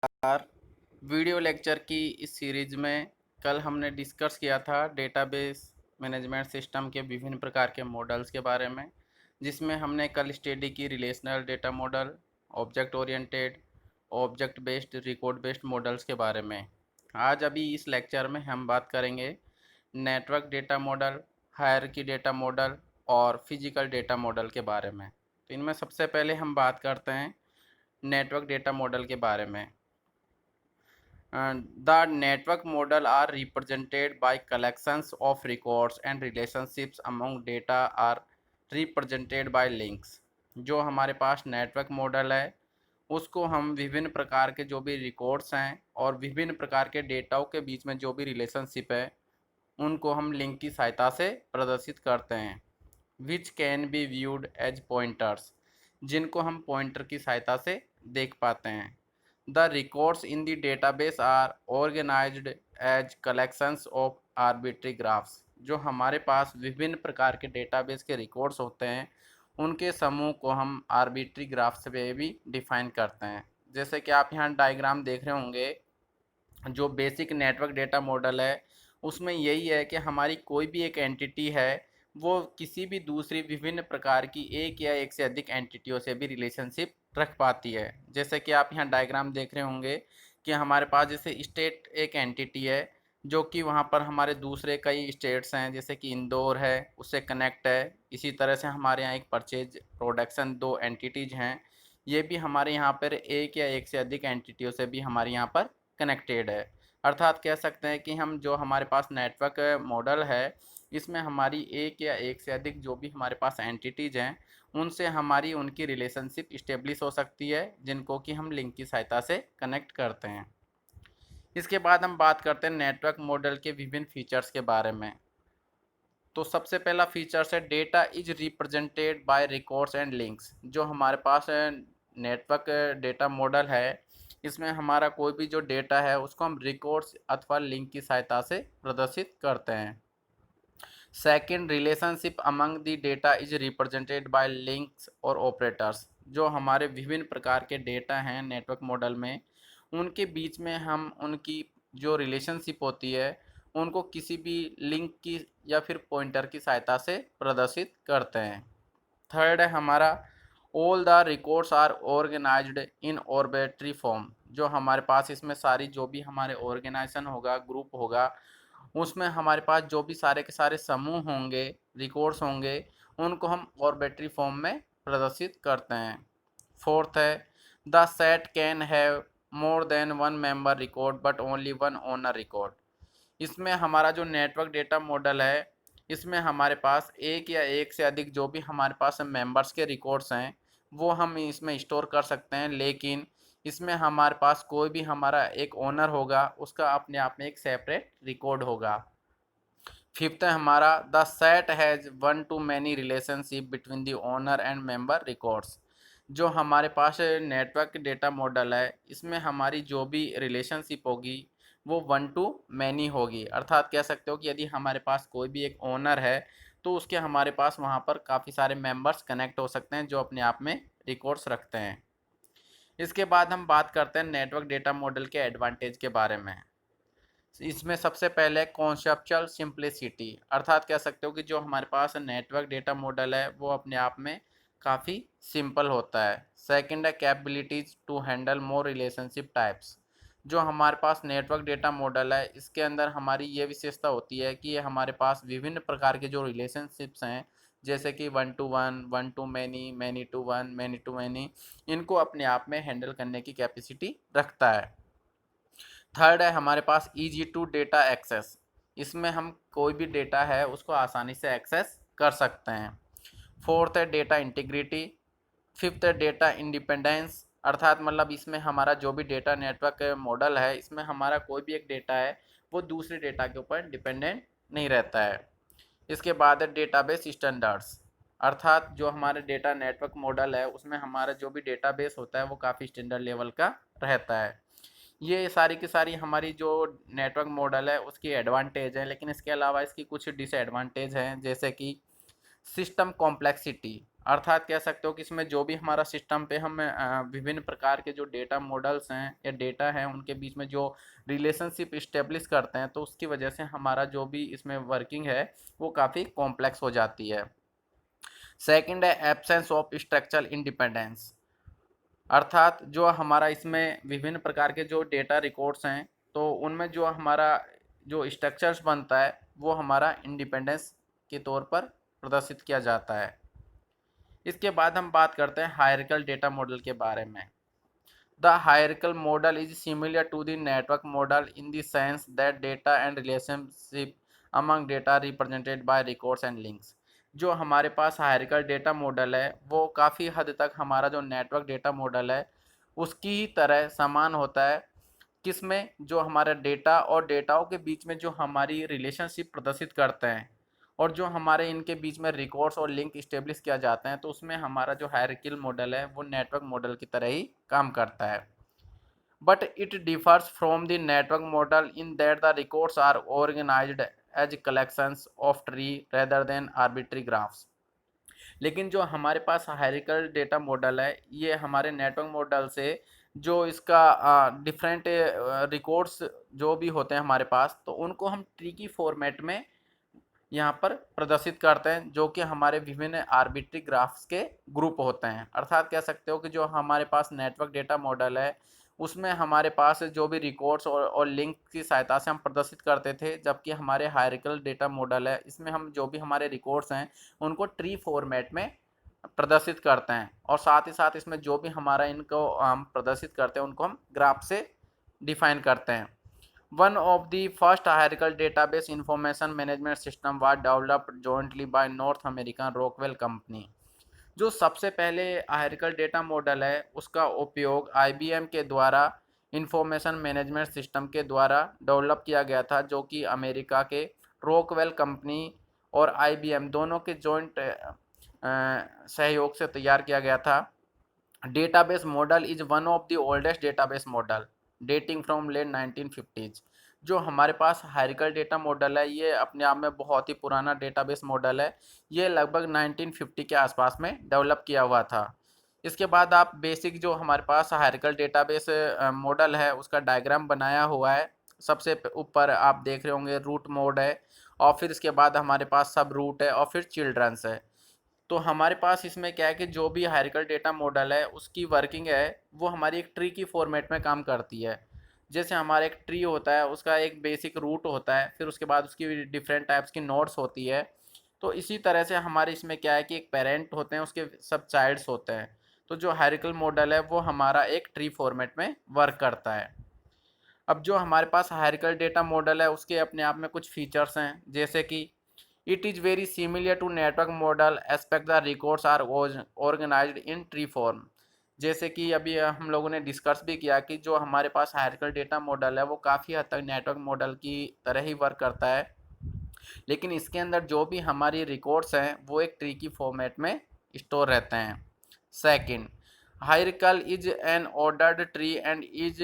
नमस्कार। Video lecture की इस सीरीज में कल हमने डिस्कस किया था डेटाबेस मैनेजमेंट सिस्टम के विभिन्न प्रकार के मॉडल्स के बारे में, जिसमें हमने कल स्टडी की relational data model, object oriented, object based, record based models के बारे में। आज अभी इस लेक्चर में हम बात करेंगे network data model, hierarchy data model और फिजिकल डेटा मॉडल के बारे में। तो इनमें सबसे पहले हम बात करते हैं नेटवर्क डेटा मॉडल के बारे में। The network model are represented by collections of records and relationships among data are represented by links। जो हमारे पास नेटवर्क मॉडल है उसको हम विभिन्न प्रकार के जो भी रिकॉर्ड्स हैं और विभिन्न प्रकार के डेटाओं के बीच में जो भी रिलेशनशिप है उनको हम लिंक की सहायता से प्रदर्शित करते हैं। Which can be viewed as pointers, जिनको हम पॉइंटर की सहायता से देख पाते हैं। The records in the database are organized as collections of arbitrary graphs। जो हमारे पास विभिन्न प्रकार के डेटाबेस के रिकॉर्ड्स होते हैं उनके समूह को हम आर्बिट्री ग्राफ्स पे भी डिफाइन करते हैं। जैसे कि आप यहाँ डायग्राम देख रहे होंगे, जो बेसिक नेटवर्क डेटा मॉडल है उसमें यही है कि हमारी कोई भी एक एंटिटी है वो किसी भी दूसरी विभिन्न प्रकार की एक या एक से अधिक एंटिटियों से भी रिलेशनशिप रख पाती है। जैसे कि आप यहाँ डायग्राम देख रहे होंगे कि हमारे पास जैसे स्टेट एक एंटिटी है जो कि वहाँ पर हमारे दूसरे कई स्टेट्स हैं, जैसे कि इंदौर है उससे कनेक्ट है। इसी तरह से हमारे यहाँ एक परचेज प्रोडक्शन दो एंटिटीज हैं, ये भी हमारे यहाँ पर एक या एक से अधिक एंटिटियों से भी हमारे यहाँ पर कनेक्टेड है। अर्थात कह सकते हैं कि हम जो हमारे पास नेटवर्क मॉडल है इसमें हमारी एक या एक से अधिक जो भी हमारे पास एंटिटीज हैं उनसे हमारी उनकी रिलेशनशिप इस्टेब्लिश हो सकती है, जिनको कि हम लिंक की सहायता से कनेक्ट करते हैं। इसके बाद हम बात करते हैं नेटवर्क मॉडल के विभिन्न फीचर्स के बारे में। तो सबसे पहला फीचर्स है data is represented by records and links. जो हमारे पास नेटवर्क डेटा मॉडल है इसमें हमारा कोई भी जो डेटा है उसको हम रिकॉर्ड्स अथवा लिंक की सहायता से प्रदर्शित करते हैं। Second, relationship among the data is represented by links और ऑपरेटर्स। जो हमारे विभिन्न प्रकार के डेटा हैं नेटवर्क मॉडल में उनके बीच में हम उनकी जो रिलेशनशिप होती है उनको किसी भी लिंक की या फिर पॉइंटर की सहायता से प्रदर्शित करते हैं। थर्ड है हमारा all the records are organised in arbitrary form. जो हमारे पास इसमें सारी जो भी हमारे ऑर्गेनाइजेशन होगा, ग्रुप होगा, उसमें हमारे पास जो भी सारे के सारे समूह होंगे, रिकॉर्ड्स होंगे, उनको हम ऑर्बिटरी फॉर्म में प्रदर्शित करते हैं। फोर्थ है the set can have more than one member record but only one owner record. इसमें हमारा जो नेटवर्क डेटा मॉडल है इसमें हमारे पास एक या एक से अधिक जो भी हमारे पास मेंबर्स के रिकॉर्ड्स हैं वो हम इसमें स्टोर कर सकते हैं, लेकिन इसमें हमारे पास कोई भी हमारा एक ओनर होगा उसका अपने आप में एक सेपरेट रिकॉर्ड होगा। फिफ्थ है हमारा the set has one to many relationship between the owner and member records. जो हमारे पास नेटवर्क डेटा मॉडल है इसमें हमारी जो भी रिलेशनशिप होगी वो वन टू मैनी होगी। अर्थात कह सकते हो कि यदि हमारे पास कोई भी एक ओनर है तो उसके हमारे पास वहाँ पर काफ़ी सारे मेंबर्स कनेक्ट हो सकते हैं जो अपने आप में रिकॉर्ड्स रखते हैं। इसके बाद हम बात करते हैं नेटवर्क डेटा मॉडल के एडवांटेज के बारे में। इसमें सबसे पहले कॉन्सेप्चुअल सिंप्लिसिटी, अर्थात कह सकते हो कि जो हमारे पास नेटवर्क डेटा मॉडल है वो अपने आप में काफ़ी सिंपल होता है। सेकंड है capabilities to handle more relationship types. जो हमारे पास नेटवर्क डेटा मॉडल है इसके अंदर हमारी ये विशेषता होती है कि ये हमारे पास विभिन्न प्रकार के जो रिलेशनशिप्स हैं, जैसे कि one to one, one to many, many to one, many to many, इनको अपने आप में हैंडल करने की कैपेसिटी रखता है। थर्ड है हमारे पास ईजी टू डेटा एक्सेस। इसमें हम कोई भी डेटा है उसको आसानी से एक्सेस कर सकते हैं। फोर्थ है डेटा इंटीग्रिटी। फिफ्थ है डेटा इंडिपेंडेंस, अर्थात मतलब इसमें हमारा जो भी डेटा नेटवर्क मॉडल है इसमें हमारा कोई भी एक डेटा है वो दूसरे डेटा के ऊपर डिपेंडेंट नहीं रहता है। इसके बाद है डेटाबेस स्टैंडर्ड्स, अर्थात जो हमारे डेटा नेटवर्क मॉडल है उसमें हमारा जो भी डेटाबेस होता है वो काफ़ी स्टैंडर्ड लेवल का रहता है। ये सारी की सारी हमारी जो नेटवर्क मॉडल है उसकी एडवांटेज है, लेकिन इसके अलावा इसकी कुछ डिसएडवांटेज हैं, जैसे कि सिस्टम कॉम्प्लेक्सिटी, अर्थात कह सकते हो कि इसमें जो भी हमारा सिस्टम पे हम विभिन्न प्रकार के जो डेटा मॉडल्स हैं या डेटा हैं उनके बीच में जो रिलेशनशिप इस्टेब्लिश करते हैं, तो उसकी वजह से हमारा जो भी इसमें वर्किंग है वो काफ़ी कॉम्प्लेक्स हो जाती है। सेकंड है एब्सेंस ऑफ स्ट्रक्चरल इंडिपेंडेंस। अर्थात जो हमारा इसमें विभिन्न प्रकार के जो डेटा रिकॉर्ड्स हैं, तो उनमें जो हमारा जो स्ट्रक्चर्स बनता है वो हमारा इंडिपेंडेंस के तौर पर प्रदर्शित किया जाता है। इसके बाद हम बात करते हैं हायरार्किकल डेटा मॉडल के बारे में। The hierarchical model is similar to the network model in the sense that data and relationship among data represented by records and links. जो हमारे पास हायरार्किकल डेटा मॉडल है वो काफ़ी हद तक हमारा जो नेटवर्क डेटा मॉडल है उसकी ही तरह समान होता है, किसमें जो हमारा डेटा और डेटाओं के बीच में जो हमारी रिलेशनशिप प्रदर्शित करते हैं और जो हमारे इनके बीच में रिकॉर्ड्स और लिंक इस्टेब्लिश किया जाता है, तो उसमें हमारा जो हायरार्किकल मॉडल है वो नेटवर्क मॉडल की तरह ही काम करता है। But it differs from the network model in that the records are organised as collections of tree rather than arbitrary graphs. लेकिन जो हमारे पास हायरार्किकल डेटा मॉडल है ये हमारे नेटवर्क मॉडल से जो इसका डिफरेंट रिकॉर्ड्स जो भी होते हैं हमारे पास, तो उनको हम ट्री की फॉर्मेट में यहाँ पर प्रदर्शित करते हैं, जो कि हमारे विभिन्न आर्बिट्री ग्राफ्स के ग्रुप होते हैं। अर्थात कह सकते हो कि जो हमारे पास नेटवर्क डेटा मॉडल है उसमें हमारे पास जो भी रिकॉर्ड्स और लिंक की सहायता से हम प्रदर्शित करते थे, जबकि हमारे हायरार्किकल डेटा मॉडल है इसमें हम जो भी हमारे रिकॉर्ड्स हैं उनको ट्री फॉर्मेट में प्रदर्शित करते हैं, और साथ ही साथ इसमें जो भी हमारा इनको हम प्रदर्शित करते हैं उनको हम ग्राफ से डिफाइन करते हैं। One of the first hierarchical database information management system was developed jointly by North American Rockwell Company। जो सबसे पहले हायरार्किकल डेटा मॉडल है उसका उपयोग IBM के द्वारा इंफॉर्मेशन मैनेजमेंट सिस्टम के द्वारा डेवलप किया गया था, जो कि अमेरिका के रॉकवेल कंपनी और IBM दोनों के जॉइंट सहयोग से तैयार किया गया था। Database model is one of the oldest database model dating from late 1950s। जो हमारे पास हायरार्किकल डेटा मॉडल है ये अपने आप में बहुत ही पुराना डेटाबेस मॉडल है, ये लगभग 1950 के आसपास में डेवलप किया हुआ था। इसके बाद आप बेसिक जो हमारे पास हायरार्किकल डेटाबेस मॉडल है उसका डायग्राम बनाया हुआ है। सबसे ऊपर आप देख रहे होंगे रूट मोड है, और फिर इसके बाद हमारे पास सब रूट है और फिर चिल्ड्रंस है। तो हमारे पास इसमें क्या है कि जो भी हायरार्किकल डेटा मॉडल है उसकी वर्किंग है वो हमारी एक ट्री की फॉर्मेट में काम करती है। जैसे हमारा एक ट्री होता है उसका एक बेसिक रूट होता है, फिर उसके बाद उसकी डिफरेंट टाइप्स की नोड्स होती है। तो इसी तरह से हमारे इसमें क्या है कि एक पेरेंट होते हैं उसके सब चाइल्ड्स होते हैं। तो जो हायरार्किकल मॉडल है वो हमारा एक ट्री फॉर्मेट में वर्क करता है। अब जो हमारे पास हायरार्किकल डेटा मॉडल है उसके अपने आप में कुछ फीचर्स हैं, जैसे कि it is very similar to network model except the records are organised in tree form. जैसे कि अभी हम लोगों ने डिस्कस भी किया कि जो हमारे पास हायरार्किकल डेटा मॉडल है वो काफ़ी हद तक नेटवर्क मॉडल की तरह ही वर्क करता है, लेकिन इसके अंदर जो भी हमारी रिकॉर्ड्स हैं वो एक ट्री की फॉर्मेट में स्टोर रहते हैं। Second, hierarchical is an ordered tree and is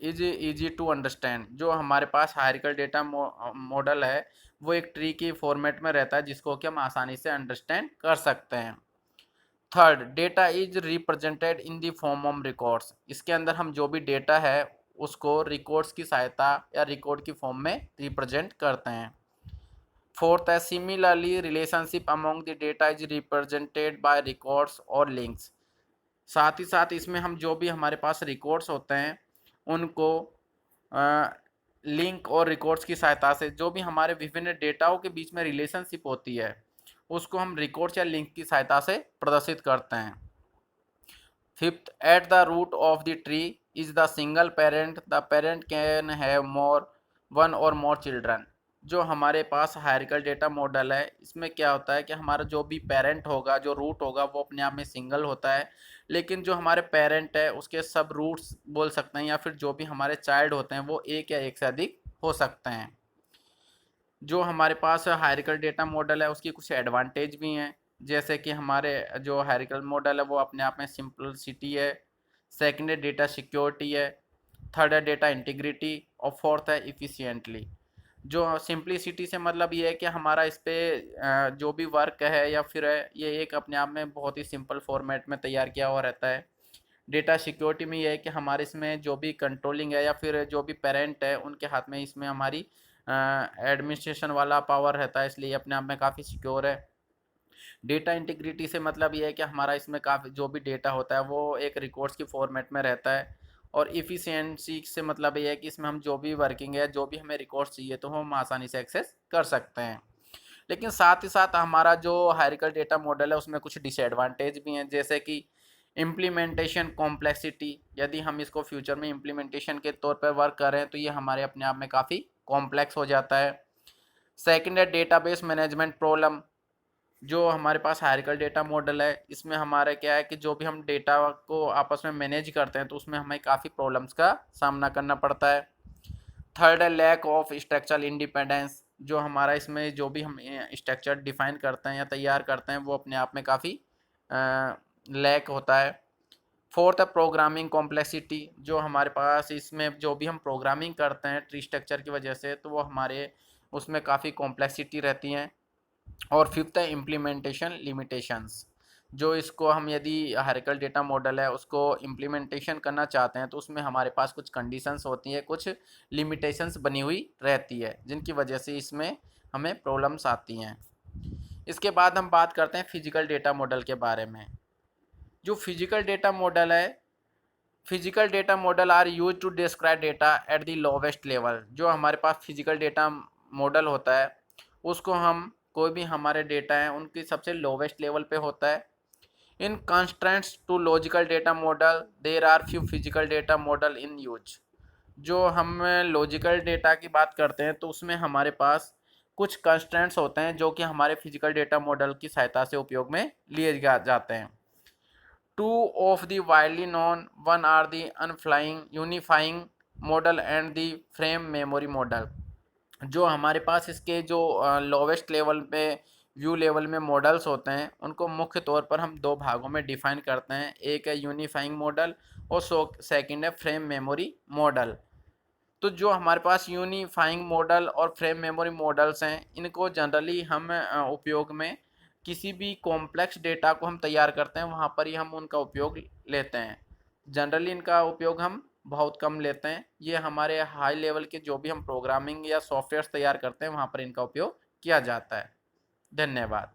easy to understand. जो हमारे पास हायरार्किकल डेटा मॉडल है वो एक ट्री की फॉर्मेट में रहता है जिसको कि हम आसानी से अंडरस्टैंड कर सकते हैं। Third, data is represented in the form of records. इसके अंदर हम जो भी डेटा है उसको रिकॉर्ड्स की सहायता या रिकॉर्ड की फॉर्म में रिप्रेजेंट करते हैं। फोर्थ है similarly relationship among the data is represented by records और लिंक्स। साथ ही साथ इसमें हम जो भी हमारे पास रिकॉर्ड्स होते हैं उनको लिंक और रिकॉर्ड्स की सहायता से जो भी हमारे विभिन्न डेटाओं के बीच में रिलेशनशिप होती है उसको हम रिकॉर्ड्स या लिंक की सहायता से प्रदर्शित करते हैं। Fifth, at the root of the tree is the single parent. The parent can have more one or more children. जो हमारे पास हायरार्किकल डेटा मॉडल है इसमें क्या होता है कि हमारा जो भी पेरेंट होगा, जो रूट होगा, वो अपने आप में सिंगल होता है, लेकिन जो हमारे पेरेंट है उसके सब रूट्स बोल सकते हैं या फिर जो भी हमारे चाइल्ड होते हैं वो एक या एक से अधिक हो सकते हैं। जो हमारे पास हायरार्किकल डेटा मॉडल है उसकी कुछ एडवांटेज भी हैं, जैसे कि हमारे जो हायरार्किकल मॉडल है वो अपने आप में सिंपलिसिटी है, सेकंड है डेटा सिक्योरिटी है, थर्ड है डेटा इंटीग्रिटी और फोर्थ है इफ़िशिएंटली। जो सिंप्लिसिटी से मतलब ये है कि हमारा इस पे जो भी वर्क है या फिर ये एक अपने आप में बहुत ही सिंपल फॉर्मेट में तैयार किया हुआ रहता है। डेटा सिक्योरिटी में ये है कि हमारे इसमें जो भी कंट्रोलिंग है या फिर जो भी पेरेंट है उनके हाथ में इसमें हमारी एडमिनिस्ट्रेशन वाला पावर रहता है, इसलिए अपने आप में काफ़ी सिक्योर है। डेटा इंटीग्रिटी से मतलब ये है कि हमारा इसमें काफ़ी जो भी डेटा होता है वो एक रिकॉर्ड्स की फॉर्मेट में रहता है। और इफ़िशियंसी से मतलब ये है कि इसमें हम जो भी वर्किंग है, जो भी हमें रिकॉर्ड्स चाहिए तो हम आसानी से एक्सेस कर सकते हैं। लेकिन साथ ही साथ हमारा जो हायरार्किकल डेटा मॉडल है उसमें कुछ डिसएडवांटेज भी हैं, जैसे कि इम्प्लीमेंटेशन कॉम्प्लेक्सिटी। यदि हम इसको फ्यूचर में इम्प्लीमेंटेशन के तौर पर वर्क करें तो ये हमारे अपने आप में काफ़ी कॉम्प्लेक्स हो जाता है। सेकेंड है डेटाबेस मैनेजमेंट प्रॉब्लम। जो हमारे पास हायरार्किकल डेटा मॉडल है इसमें हमारा क्या है कि जो भी हम डेटा को आपस में मैनेज करते हैं तो उसमें हमें काफ़ी प्रॉब्लम्स का सामना करना पड़ता है। थर्ड है लैक ऑफ स्ट्रक्चरल इंडिपेंडेंस। जो हमारा इसमें जो भी हम स्ट्रक्चर डिफाइन करते हैं या तैयार करते हैं वो अपने आप में काफ़ी लैक होता है। फोर्थ है प्रोग्रामिंग कॉम्प्लेक्सिटी। जो हमारे पास इसमें जो भी हम प्रोग्रामिंग करते हैं ट्री स्ट्रक्चर की वजह से तो वो हमारे उसमें काफ़ी कॉम्प्लेक्सिटी रहती हैं। और फिफ्थ है इम्प्लीमेंटेशन लिमिटेशंस। जो इसको हम यदि हायरार्किकल डेटा मॉडल है उसको इम्प्लीमेंटेशन करना चाहते हैं तो उसमें हमारे पास कुछ कंडीशंस होती हैं, कुछ लिमिटेशंस बनी हुई रहती है जिनकी वजह से इसमें हमें प्रॉब्लम्स आती हैं। इसके बाद हम बात करते हैं फिजिकल डेटा मॉडल के बारे में। जो फिजिकल डेटा मॉडल है, physical data model are use to describe data at the lowest level. जो हमारे पास फिजिकल डेटा मॉडल होता है उसको हम कोई भी हमारे डेटा हैं उनकी सबसे लोवेस्ट लेवल पे होता है। In constraints to logical data model there are few physical data model in use. जो हम लॉजिकल डेटा की बात करते हैं तो उसमें हमारे पास कुछ कंस्ट्रेंट्स होते हैं जो कि हमारे फिजिकल डेटा मॉडल की सहायता से उपयोग में लिए जाते हैं। Two of the widely known one are the unflying unifying model and the frame memory model। जो हमारे पास इसके जो लोवेस्ट लेवल पे व्यू लेवल में मॉडल्स होते हैं उनको मुख्य तौर पर हम दो भागों में डिफाइन करते हैं। एक है यूनिफाइंग मॉडल और सेकंड है फ्रेम मेमोरी मॉडल। तो जो हमारे पास यूनिफाइंग मॉडल और फ्रेम मेमोरी मॉडल्स हैं इनको जनरली हम उपयोग में किसी भी कॉम्प्लेक्स डेटा को हम तैयार करते हैं वहाँ पर ही हम उनका उपयोग लेते हैं। जनरली इनका उपयोग हम बहुत कम लेते हैं। ये हमारे हाई लेवल के जो भी हम प्रोग्रामिंग या सॉफ्टवेयर तैयार करते हैं वहाँ पर इनका उपयोग किया जाता है। धन्यवाद।